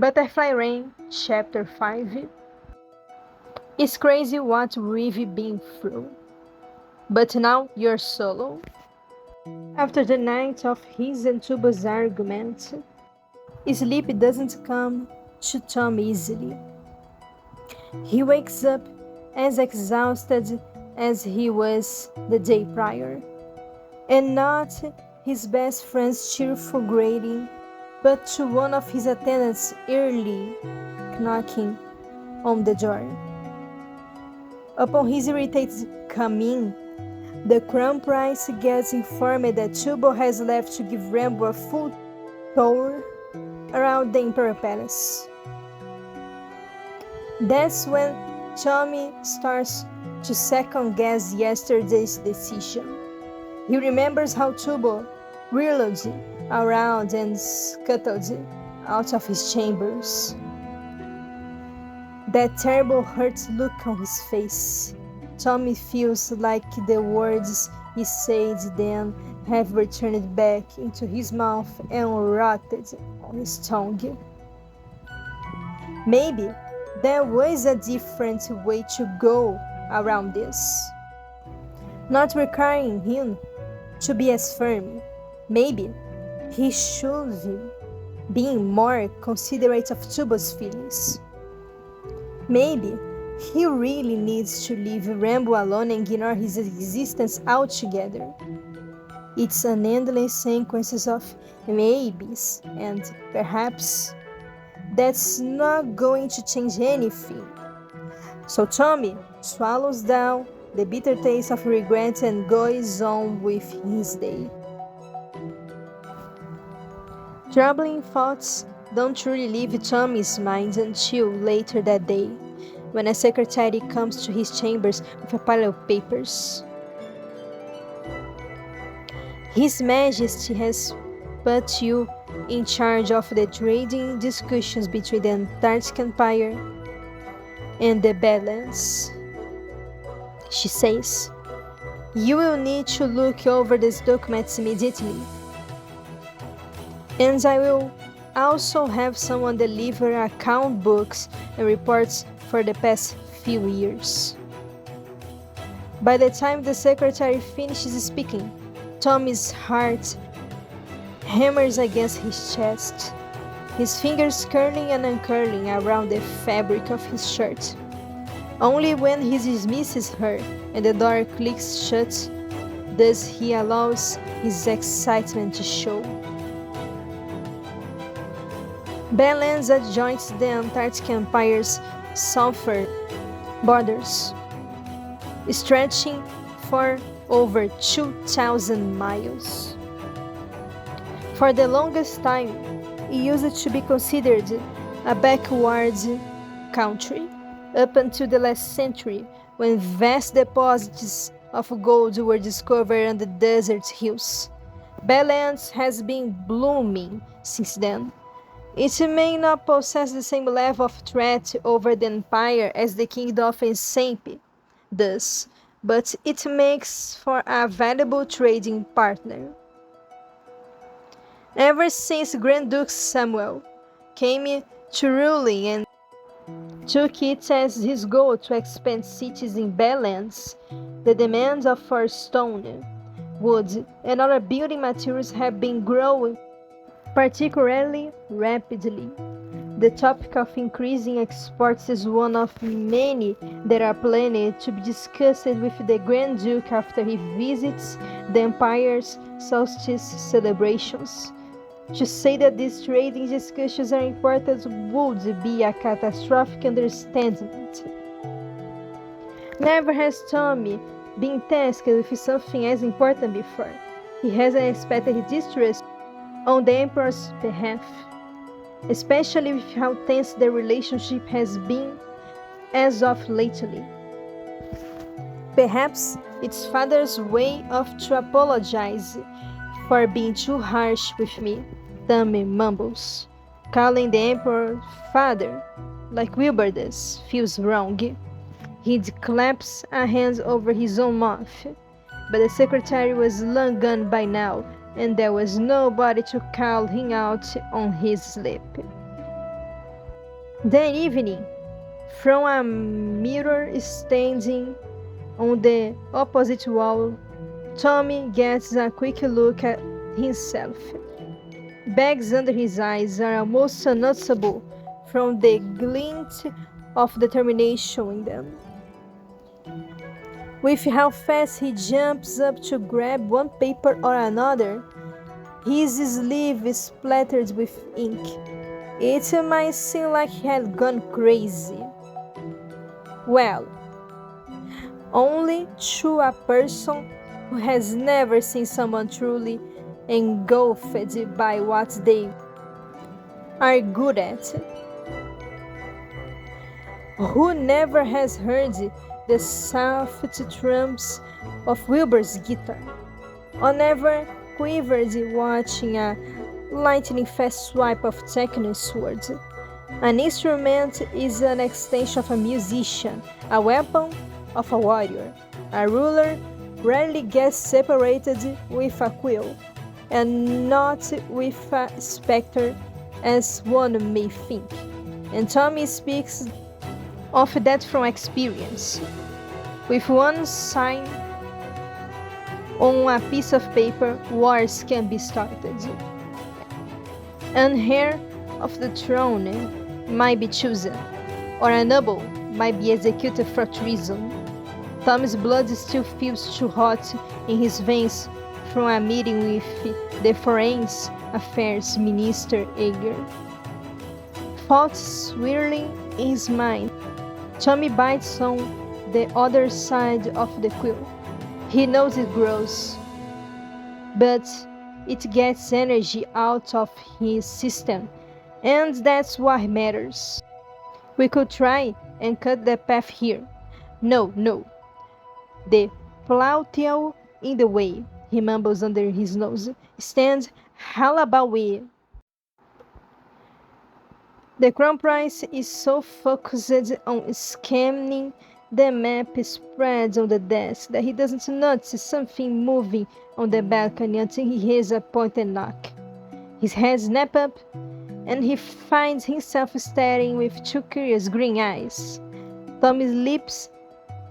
Butterfly Rain, Chapter 5. It's crazy what we've been through. But now you're solo. After the night of his and Tuba's argument, sleep doesn't come to Tom easily. He wakes up as exhausted as he was the day prior, and not his best friend's cheerful greeting, but to one of his attendants early knocking on the door. Upon his irritated coming, the crown prince gets informed that Tubo has left to give Rambo a full tour around the Imperial Palace. That's when Tommy starts to second-guess yesterday's decision. He remembers how Tubo whirled around and scuttled out of his chambers. That terrible hurt look on his face. Tommy feels like the words he said then have returned back into his mouth and rotted on his tongue. Maybe there was a different way to go around this. Not requiring him to be as firm. Maybe he should be more considerate of Tubo's feelings. Maybe he really needs to leave Rambo alone and ignore his existence altogether. It's an endless sequence of maybes and perhaps that's not going to change anything. So Tommy swallows down the bitter taste of regret and goes on with his day. Troubling thoughts don't truly leave Tommy's mind until later that day, when a secretary comes to his chambers with a pile of papers. His Majesty has put you in charge of the trading discussions between the Antarctic Empire and the Badlands, she says. You will need to look over these documents immediately. And I will also have someone deliver account books and reports for the past few years. By the time the secretary finishes speaking, Tommy's heart hammers against his chest, his fingers curling and uncurling around the fabric of his shirt. Only when he dismisses her and the door clicks shut does he allow his excitement to show. Badlands adjoins the Antarctic Empire's southern borders, stretching for over 2,000 miles. For the longest time, it used to be considered a backward country, up until the last century, when vast deposits of gold were discovered on the desert hills. Badlands has been blooming since then. It may not possess the same level of threat over the empire as the kingdom of Ensempe does, but it makes for a valuable trading partner. Ever since Grand Duke Samuel came to ruling and took it as his goal to expand cities in Badlands, the demands for stone, wood, and other building materials have been growing particularly rapidly. The topic of increasing exports is one of many that are planned to be discussed with the Grand Duke after he visits the Empire's solstice celebrations. To say that these trading discussions are important would be a catastrophic understatement. Never has Tommy been tasked with something as important before. He has unexpected distress on the Emperor's behalf, especially with how tense the relationship has been as of lately. Perhaps it's father's way to apologize for being too harsh with me, Tommy mumbles. Calling the Emperor father, like Wilbur does, feels wrong. He claps a hand over his own mouth, but the secretary was long gone by now, and there was nobody to call him out on his slip. That evening, from a mirror standing on the opposite wall, Tommy gets a quick look at himself. Bags under his eyes are almost unnoticeable from the glint of determination in them. With how fast he jumps up to grab one paper or another, his sleeve is splattered with ink. It might seem like he had gone crazy. Well, only to a person who has never seen someone truly engulfed by what they are good at. Who never has heard the soft thrums of Wilbur's guitar, or never quivered watching a lightning-fast swipe of Techno's sword. An instrument is an extension of a musician, a weapon of a warrior. A ruler rarely gets separated with a quill, and not with a spectre, as one may think. And Tommy speaks of that from experience. With one sign on a piece of paper, wars can be started. An heir of the throne might be chosen, or a noble might be executed for treason. Tom's blood still feels too hot in his veins from a meeting with the Foreign Affairs Minister Ager. Thoughts swirling in his mind, Tommy bites on the other side of the quill. He knows it grows, but it gets energy out of his system, and that's what matters. We could try and cut the path here. No, the plow-tail in the way, he mumbles under his nose. Stand, how about we? The crown prince is so focused on scanning the map spread on the desk that he doesn't notice something moving on the balcony until he hears a pointed knock. His head snaps up, and he finds himself staring with two curious green eyes. Tommy leaps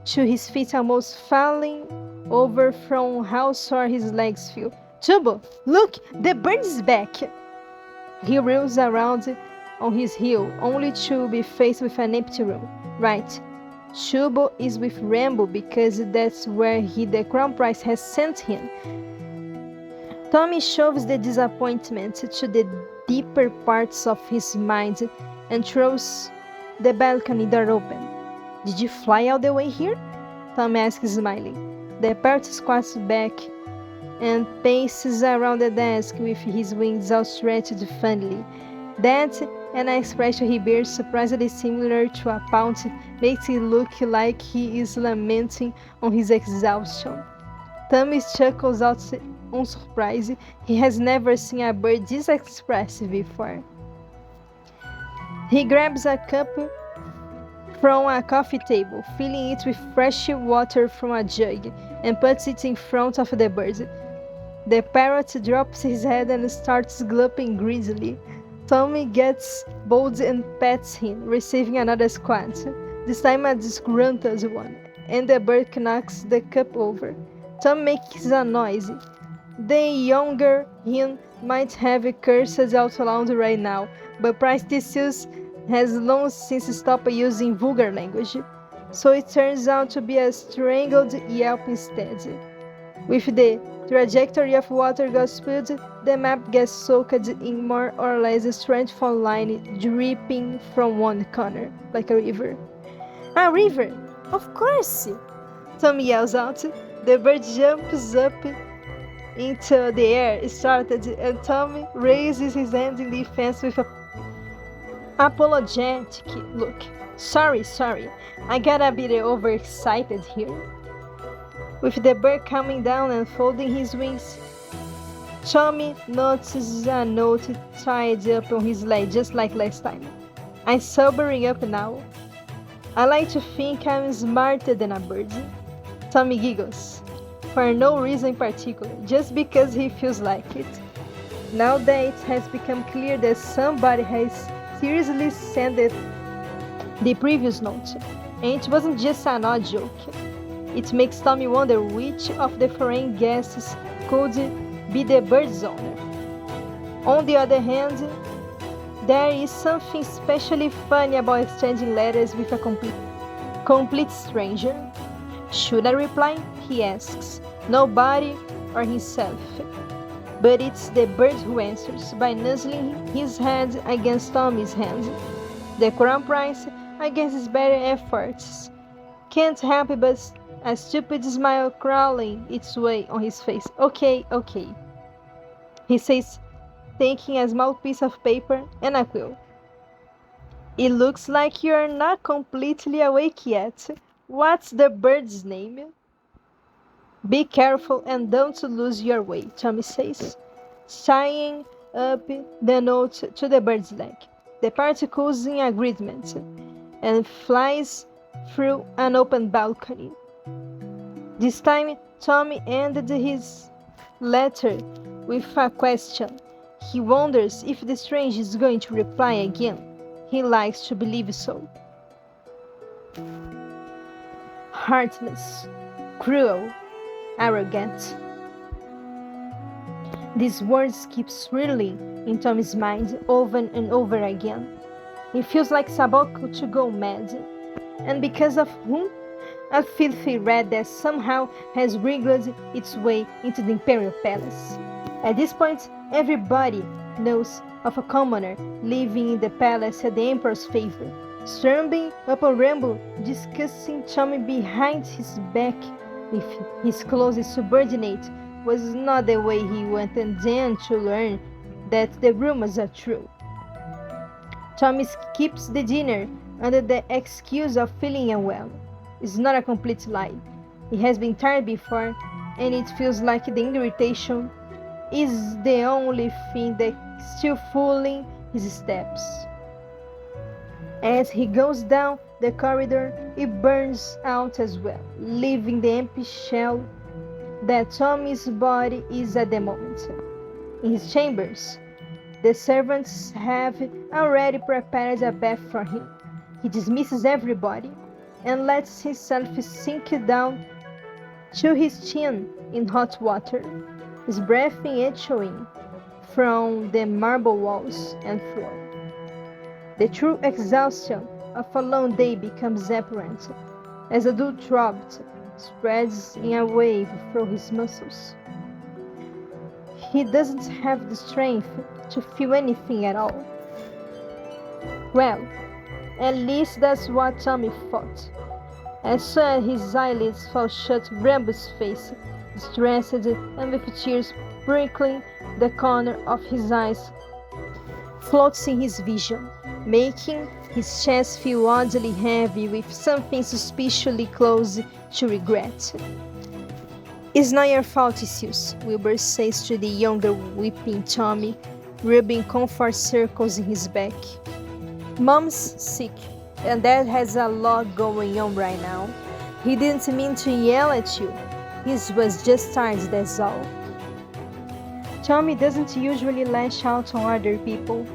to his feet, almost falling over from how sore his legs feel. Tubo, look, the bird is back! He reels around on his heel, only to be faced with an empty room. Right, Tubo is with Rambo because that's where the crown prince has sent him. Tommy shoves the disappointment to the deeper parts of his mind and throws the balcony door open. Did you fly all the way here? Tom asks, smiling. The parrot squats back and paces around the desk with his wings outstretched fondly. That and an expression he bears surprisingly similar to a pout makes it look like he is lamenting on his exhaustion. Tommy chuckles out on surprise. He has never seen a bird this expressive before. He grabs a cup from a coffee table, filling it with fresh water from a jug, and puts it in front of the bird. The parrot drops his head and starts gulping greedily. Tommy gets bold and pets him, receiving another squat, this time a disgruntled one, and the bird knocks the cup over. Tom makes a noise. The younger hen might have cursed out loud right now, but Prince Theseus has long since stopped using vulgar language, so it turns out to be a strangled yelp instead. With the trajectory of water got spilled, the map gets soaked in more or less a straight fall line dripping from one corner, like a river. A river! Of course! Tom yells out. The bird jumps up into the air, startled, and Tom raises his hand in defense with a apologetic look. Sorry, I got a bit overexcited here. With the bird coming down and folding his wings, Tommy notices a note tied up on his leg just like last time. I'm sobering up now. I like to think I'm smarter than a bird. Tommy giggles, for no reason in particular, just because he feels like it. Now that it has become clear that somebody has seriously sent the previous note, and it wasn't just an odd joke. It makes Tommy wonder which of the foreign guests could be the bird's owner. On the other hand, there is something especially funny about exchanging letters with a complete stranger. Should I reply? He asks. Nobody or himself. But it's the bird who answers, by nuzzling his head against Tommy's hand. The crown prince, against his better efforts, can't help but a stupid smile crawling its way on his face. Okay, he says, taking a small piece of paper and a quill. It looks like you're not completely awake yet. What's the bird's name? Be careful and don't lose your way, Tommy says, tying up the note to the bird's leg. The particles in agreement, and flies through an open balcony. This time, Tommy ended his letter with a question. He wonders if the stranger is going to reply again. He likes to believe so. Heartless, cruel, arrogant. These words keep swirling in Tommy's mind over and over again. He feels like it's about to go mad. And because of whom? A filthy rat that somehow has wriggled its way into the Imperial Palace. At this point, everybody knows of a commoner living in the palace at the Emperor's favor, storming up a ramble, discussing Tommy behind his back with his closest subordinate was not the way he went, and then to learn that the rumors are true. Tommy skips the dinner under the excuse of feeling unwell. It's not a complete lie. He has been tired before, and it feels like the irritation is the only thing that's still fooling his steps. As he goes down the corridor, it burns out as well, leaving the empty shell that Tommy's body is at the moment. In his chambers, the servants have already prepared a bath for him. He dismisses everybody and lets himself sink down to his chin in hot water, his breath echoing from the marble walls and floor. The true exhaustion of a long day becomes apparent as a dull throb spreads in a wave through his muscles. He doesn't have the strength to feel anything at all. Well, at least that's what Tommy thought. As soon as his eyelids fell shut, Rambo's face, distressed and with tears sprinkling the corner of his eyes, floats in his vision, making his chest feel oddly heavy with something suspiciously close to regret. It's not your fault, Isius, Wilbur says to the younger weeping Tommy, rubbing comfort circles in his back. Mom's sick, and Dad has a lot going on right now. He didn't mean to yell at you. He was just tired, that's all. Tommy doesn't usually lash out on other people,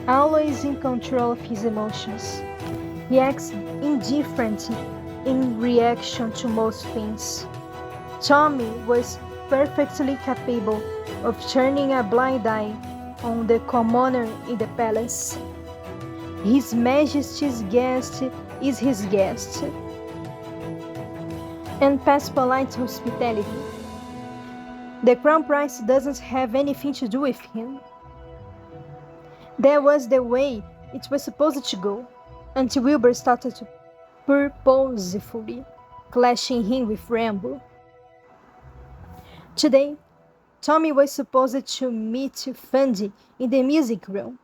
always in control of his emotions. He acts indifferent in reaction to most things. Tommy was perfectly capable of turning a blind eye on the commoner in the palace. His Majesty's guest is his guest, and past polite hospitality. The Crown Prince doesn't have anything to do with him. That was the way it was supposed to go, until Wilbur started to purposefully clashing him with Rambo. Today, Tommy was supposed to meet Fundy in the music room.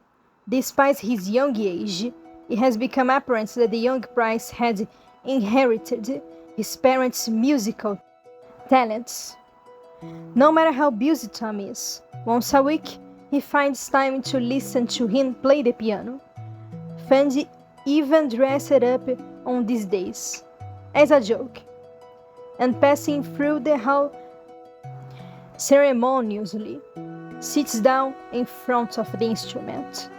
Despite his young age, it has become apparent that the young prince had inherited his parents' musical talents. No matter how busy Tom is, once a week he finds time to listen to him play the piano. Fundy even dressed up on these days, as a joke, and passing through the hall ceremoniously, sits down in front of the instrument.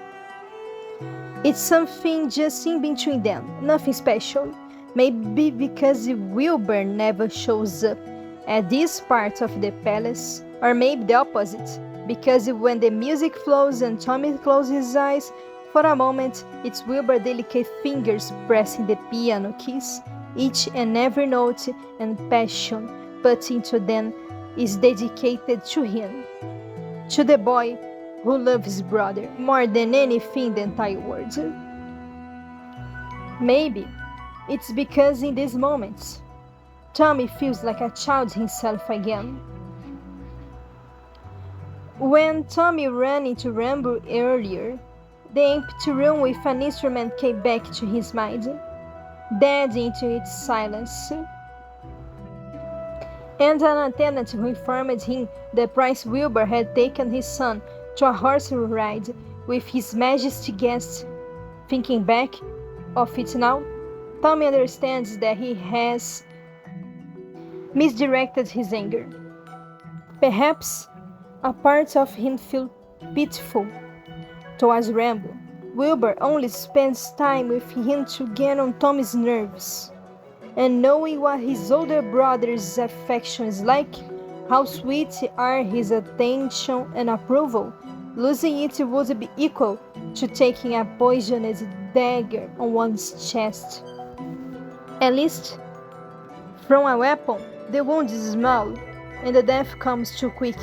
It's something just in between them, nothing special. Maybe because Wilbur never shows up at this part of the palace, or maybe the opposite, because when the music flows and Tommy closes his eyes, for a moment it's Wilbur's delicate fingers pressing the piano keys, each and every note and passion put into them is dedicated to him, to the boy who loves his brother more than anything in the entire world. Maybe it's because in these moments, Tommy feels like a child himself again. When Tommy ran into Rambo earlier, the empty room with an instrument came back to his mind, dead into its silence. And an attendant who informed him that Prince Wilbur had taken his son to a horse ride with his Majesty's guests. Thinking back of it now, Tommy understands that he has misdirected his anger. Perhaps a part of him feels pitiful towards Rambo. Wilbur only spends time with him to get on Tommy's nerves. And knowing what his older brother's affection is like, how sweet are his attention and approval, losing it would be equal to taking a poisonous dagger on one's chest. At least, from a weapon, the wound is small and the death comes too quick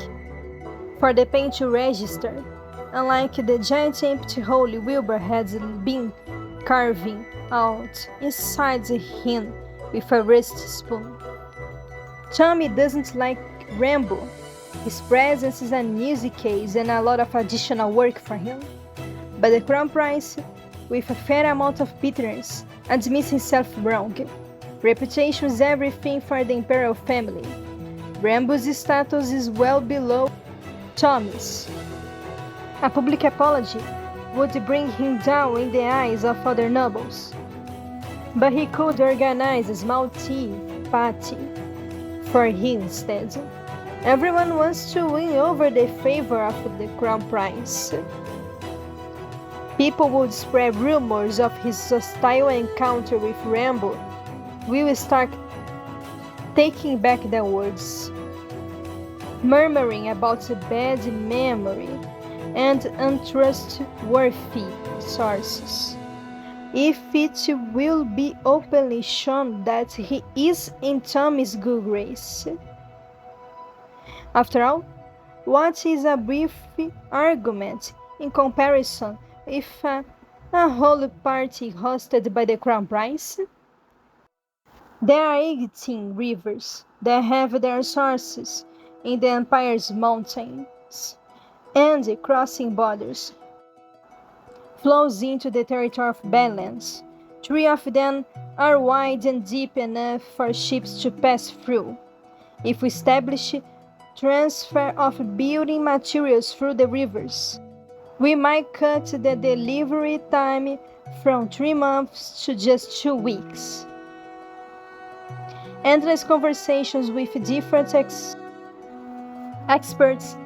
for the pain to register, unlike the giant empty hole Wilbur had been carving out inside him with a rusty spoon. Tommy doesn't like Rambo. His presence is an easy case and a lot of additional work for him. But the Crown Prince, with a fair amount of bitterness, admits himself wrong. Reputation is everything for the imperial family. Rambo's status is well below Tommy's. A public apology would bring him down in the eyes of other nobles. But he could organize a small tea party for him instead. Everyone wants to win over the favor of the Crown Prince. People would spread rumors of his hostile encounter with Rambo. We will start taking back their words, murmuring about a bad memory and untrustworthy sources. If it will be openly shown that he is in Tommy's good grace. After all, what is a brief argument in comparison with a whole party hosted by the Crown Prince? There are 18 rivers that have their sources in the Empire's mountains, and crossing borders flows into the territory of Badlands. 3 of them are wide and deep enough for ships to pass through. If we establish transfer of building materials through the rivers, we might cut the delivery time from 3 months to just 2 weeks. Endless conversations with different experts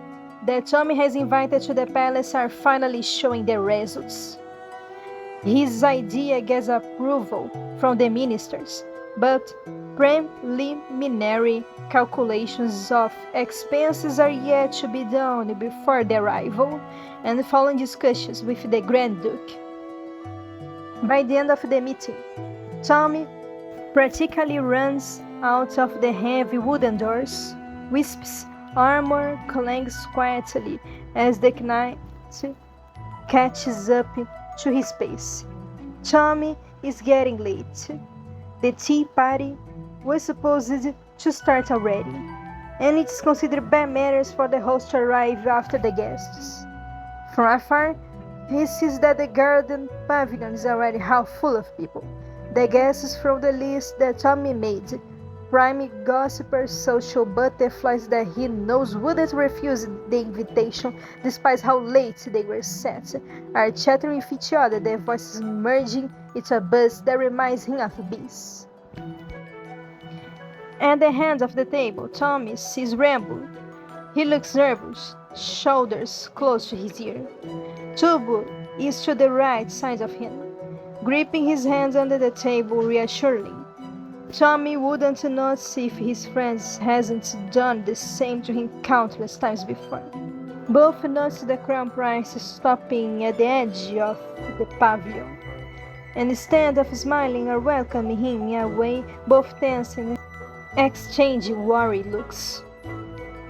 that Tommy has invited to the palace are finally showing their results. His idea gets approval from the ministers, but preliminary calculations of expenses are yet to be done before the arrival and following discussions with the Grand Duke. By the end of the meeting, Tommy practically runs out of the heavy wooden doors. Wisp's armor clangs quietly as the knight catches up to his pace. Tommy is getting late. The tea party was supposed to start already, and it's considered bad manners for the host to arrive after the guests. From afar, he sees that the garden pavilion is already half full of people. The guests from the list that Tommy made, prime gossipers, social butterflies that he knows wouldn't refuse the invitation despite how late they were set, are chattering with each other, their voices merging into a buzz that reminds him of bees. At the end of the table, Tommy sees Rambo. He looks nervous, shoulders close to his ear. Tubu is to the right side of him, gripping his hands under the table reassuringly. Tommy wouldn't notice if his friend hasn't done the same to him countless times before. Both noticed the crown prince stopping at the edge of the pavilion, and instead of smiling or welcoming him away, both tense and exchanging worried looks.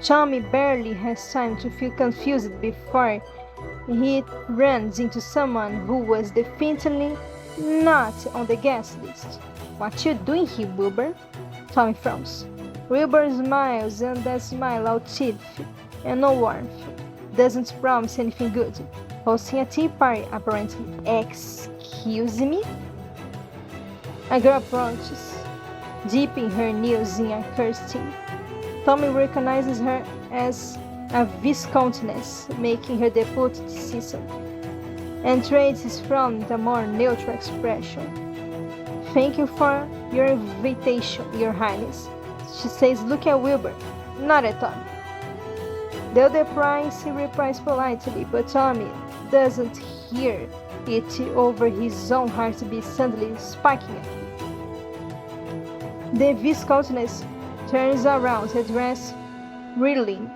Tommy barely has time to feel confused before he runs into someone who was definitely not on the guest list. "What you doing here, Wilbur?" Tommy frowns. Wilbur smiles, and that smile out teeth and no warmth doesn't promise anything good. Hosting a tea party, apparently. "Excuse me?" A girl approaches, dipping her nails in a cursed tea. Tommy recognizes her as a viscountess, making her deputy citizen, and trades from the more neutral expression. "Thank you for your invitation, Your Highness," she says, looking at Wilbur. "Not at all." The other prince replies politely, but Tommy doesn't hear it over his own heartbeat suddenly spiking. The viscountess turns around, her dress reeling,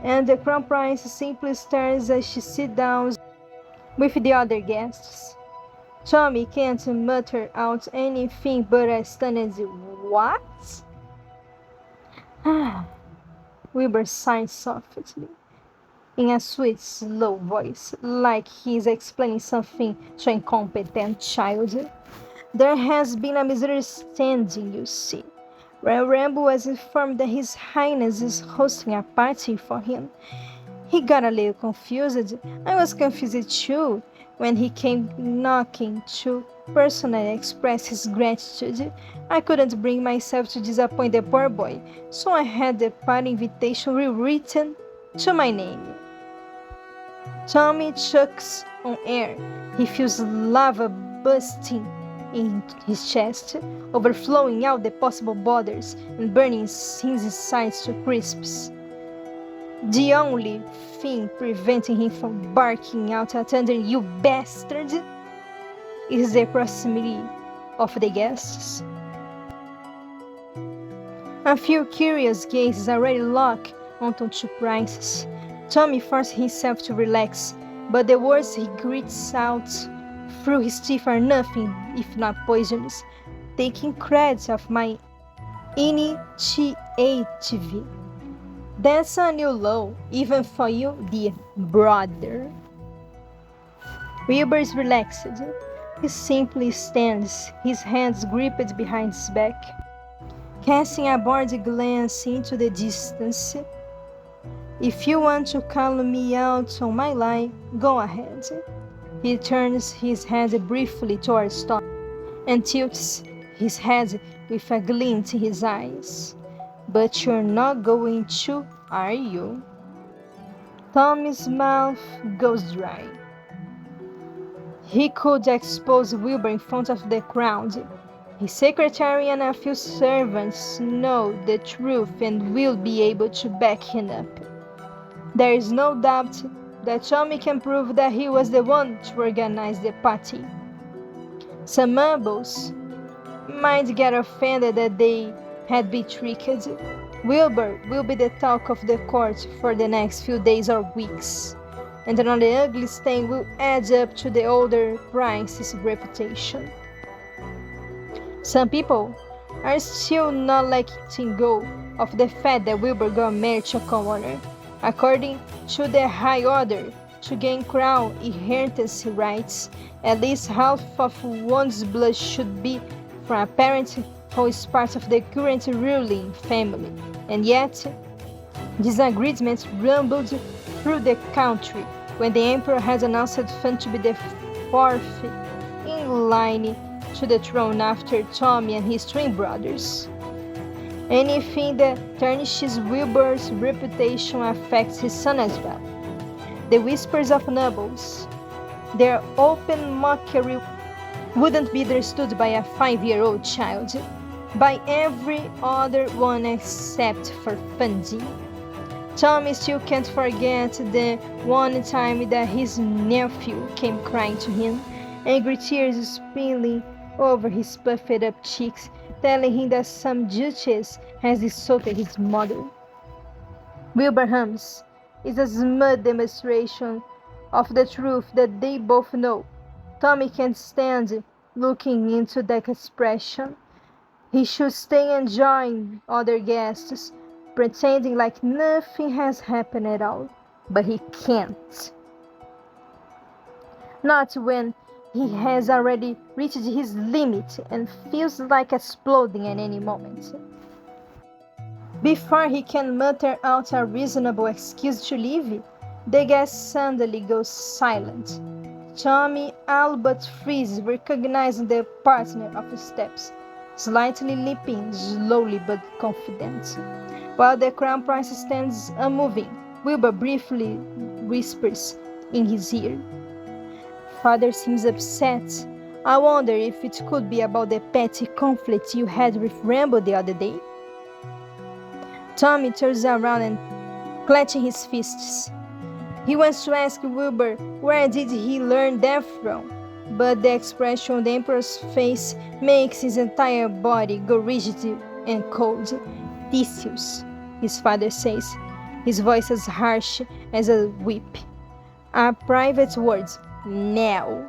and the crown prince simply stares as she sits down with the other guests. Tommy can't mutter out anything but a stunned "What?" Wilbur sighs softly, in a sweet, slow voice, like he's explaining something to an incompetent child. "There has been a misunderstanding, you see. When Rambo was informed that His Highness is hosting a party for him, he got a little confused. I was confused too when he came knocking to personally express his gratitude. I couldn't bring myself to disappoint the poor boy, so I had the party invitation rewritten to my name." Tommy chokes on air. He feels lava bursting in his chest, overflowing out the possible borders and burning his insides to crisps. The only thing preventing him from barking out a thunder "You bastard!" is the proximity of the guests. A few curious gazes already lock onto two princes. Tommy forces himself to relax, but the words he grits out through his teeth are nothing if not poisonous. "Taking credit of my initiative. That's a new low, even for you, dear brother." Wilbur is relaxed. He simply stands, his hands gripped behind his back, casting a bored glance into the distance. "If you want to call me out on my lie, go ahead." He turns his head briefly towards Tom and tilts his head with a glint in his eyes. "But you're not going to, are you?" Tommy's mouth goes dry. He could expose Wilbur in front of the crowd. His secretary and a few servants know the truth and will be able to back him up. There is no doubt that Tommy can prove that he was the one to organize the party. Some mumbles might get offended that they had been tricked. Wilbur will be the talk of the court for the next few days or weeks, and another ugly stain will add up to the older prince's reputation. Some people are still not letting go of the fact that Wilbur got married to a commoner. According to the high order, to gain crown inheritance rights, at least half of one's blood should be from a parent who is part of the current ruling family. And yet, disagreements rumbled through the country when the emperor had announced Fun to be the fourth in line to the throne after Tommy and his twin brothers. Anything that tarnishes Wilbur's reputation affects his son as well. The whispers of nobles, their open mockery, wouldn't be understood by a 5-year-old child, by every other one except for Fundy. Tommy still can't forget the one time that his nephew came crying to him, angry tears spilling over his puffed up cheeks, telling him that some duchess has insulted his mother. Wilbraham's is a smooth demonstration of the truth that they both know. Tommy can't stand looking into that expression. He should stay enjoying other guests, pretending like nothing has happened at all. But he can't. Not when he has already reached his limit and feels like exploding at any moment. Before he can mutter out a reasonable excuse to leave, the guest suddenly goes silent. Tommy all but freezes, recognizing the partner of his steps, slightly leaping, slowly but confident. While the crown prince stands unmoving, Wilbur briefly whispers in his ear. Father seems upset. I wonder if it could be about the petty conflict you had with Rambo the other day. Tommy turns around and clenching his fists. He wants to ask Wilbur where did he learn that from, but the expression on the Emperor's face makes his entire body go rigid and cold. Theseus, his father says, his voice as harsh as a whip. Our private words, now.